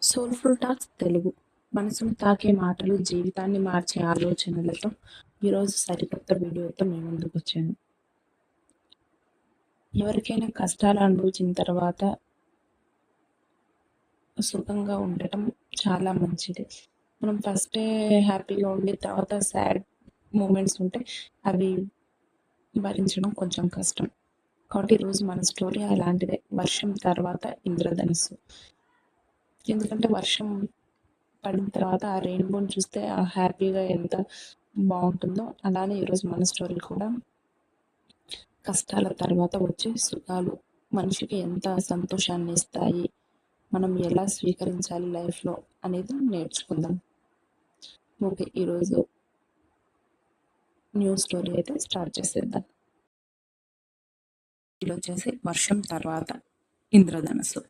Soulful talks Telugu మనసును తాకే మాటలు, జీవితాన్ని మార్చే ఆలోచనలతో ఈరోజు సరికొత్త వీడియోతో మీ ముందుకు వచ్చాను. ఎవరికైనా కష్టాలు అనుభవించిన తర్వాత సుఖంగా ఉండటం చాలా మంచిది. మనం ఫస్టే హ్యాపీగా ఉండి తర్వాత సాడ్ మూమెంట్స్ ఉంటే అవి భరించడం కొంచెం కష్టం. కాబట్టి ఈరోజు మన స్టోరీ అలాంటిదే. వర్షం తర్వాత ఇంద్రధనుస్సు. ఎందుకంటే వర్షం పడిన తర్వాత ఆ రెయిన్బోని చూస్తే ఆ హ్యాపీగా ఎంత బాగుంటుందో, అలానే ఈరోజు మన స్టోరీ కూడా కష్టాల తర్వాత వచ్చే సుఖాలు మనిషికి ఎంత సంతోషాన్ని ఇస్తాయి, మనం ఎలా స్వీకరించాలి లైఫ్లో అనేది నేర్చుకుందాం. ఓకే, ఈరోజు న్యూ స్టోరీ అయితే స్టార్ట్ చేసేద్దాం. ఇది వచ్చేసి వర్షం తర్వాత ఇంద్రధనుసు.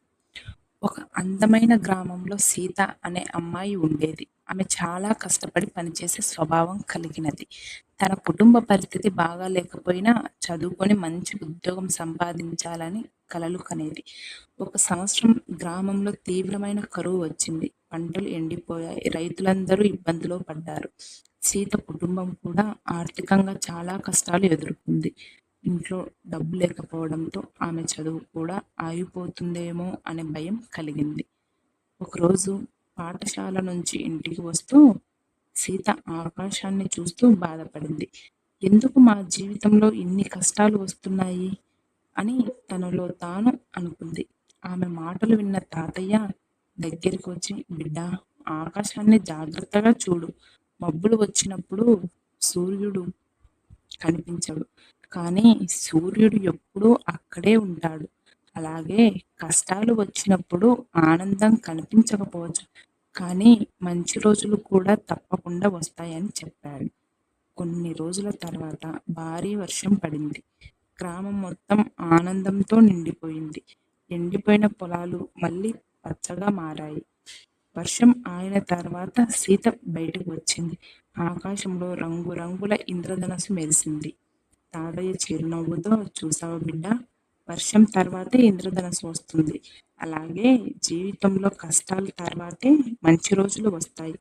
ఒక అందమైన గ్రామంలో సీత అనే అమ్మాయి ఉండేది. ఆమె చాలా కష్టపడి పనిచేసే స్వభావం కలిగినది. తన కుటుంబ పరిస్థితి బాగా లేకపోయినా చదువుకొని మంచి ఉద్యోగం సంపాదించాలని కలలు కనేది. ఒక సంవత్సరం గ్రామంలో తీవ్రమైన కరువు వచ్చింది. పంటలు ఎండిపోయాయి. రైతులందరూ ఇబ్బందిలో పడ్డారు. సీత కుటుంబం కూడా ఆర్థికంగా చాలా కష్టాలు ఎదుర్కొంది. ఇంట్లో డబ్బు లేకపోవడంతో ఆమె చదువు కూడా ఆగిపోతుందేమో అనే భయం కలిగింది. ఒకరోజు పాఠశాల నుంచి ఇంటికి వస్తూ సీత ఆకాశాన్ని చూస్తూ బాధపడింది. ఎందుకు మా జీవితంలో ఇన్ని కష్టాలు వస్తున్నాయి అని తనలో తాను అనుకుంది. ఆమె మాటలు విన్న తాతయ్య దగ్గరికి వచ్చి, బిడ్డ, ఆకాశాన్ని జాగ్రత్తగా చూడు. మబ్బులు వచ్చినప్పుడు సూర్యుడు కనిపించడు, కానీ సూర్యుడు ఎప్పుడూ అక్కడే ఉంటాడు. అలాగే కష్టాలు వచ్చినప్పుడు ఆనందం కనిపించకపోవచ్చు, కానీ మంచి రోజులు కూడా తప్పకుండా వస్తాయని చెప్పాడు. కొన్ని రోజుల తర్వాత భారీ వర్షం పడింది. గ్రామం మొత్తం ఆనందంతో నిండిపోయింది. ఎండిపోయిన పొలాలు మళ్ళీ పచ్చగా మారాయి. వర్షం ఆగిన తర్వాత సీత బయటకు వచ్చింది. ఆకాశంలో రంగురంగుల ఇంద్రధనస్సు మెరిసింది. తాతయ్య చిరునవ్వుతో, చూసావా బిడ్డ, వర్షం తర్వాతే ఇంద్రధనస్సు వస్తుంది. అలాగే జీవితంలో కష్టాల తర్వాతే మంచి రోజులు వస్తాయి.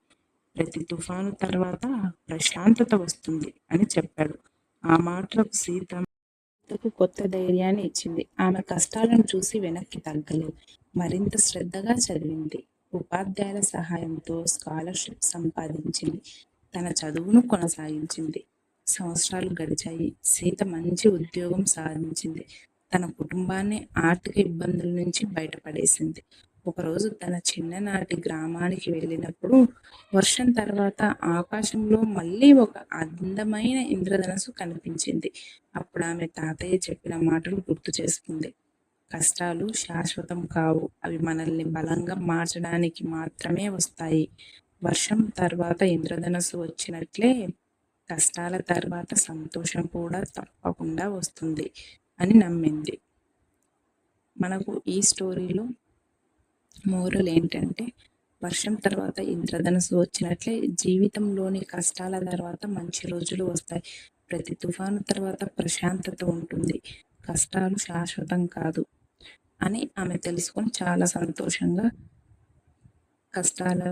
ప్రతి తుఫాను తర్వాత ప్రశాంతత వస్తుంది అని చెప్పాడు. ఆ మాటలకు సీతకు కొత్త ధైర్యాన్ని ఇచ్చింది. ఆమె కష్టాలను చూసి వెనక్కి తగ్గలేదు. మరింత శ్రద్ధగా చదివింది. ఉపాధ్యాయుల సహాయంతో స్కాలర్షిప్ సంపాదించింది. తన చదువును కొనసాగించింది. సంవత్సరాలు గడిచాయి. సీత మంచి ఉద్యోగం సాధించింది. తన కుటుంబాన్ని ఆర్థిక ఇబ్బందుల నుంచి బయటపడేసింది. ఒకరోజు తన చిన్ననాటి గ్రామానికి వెళ్ళినప్పుడు వర్షం తర్వాత ఆకాశంలో మళ్ళీ ఒక అందమైన ఇంద్రధనస్సు కనిపించింది. అప్పుడు ఆమె తాతయ్య చెప్పిన మాటలు గుర్తు చేసుకుంది. కష్టాలు శాశ్వతం కావు, అవి మనల్ని బలంగా మార్చడానికి మాత్రమే వస్తాయి. వర్షం తర్వాత ఇంద్రధనస్సు వచ్చినట్లే కష్టాల తర్వాత సంతోషం కూడా తప్పకుండా వస్తుంది అని నమ్మింది. మనకు ఈ స్టోరీలో మోరల్ ఏంటంటే, వర్షం తర్వాత ఇంద్రధనుసు వచ్చినట్లే జీవితంలోని కష్టాల తర్వాత మంచి రోజులు వస్తాయి. ప్రతి తుఫాను తర్వాత ప్రశాంతత ఉంటుంది. కష్టాలు శాశ్వతం కాదు అని ఆమె తెలుసుకొని చాలా సంతోషంగా కష్టాల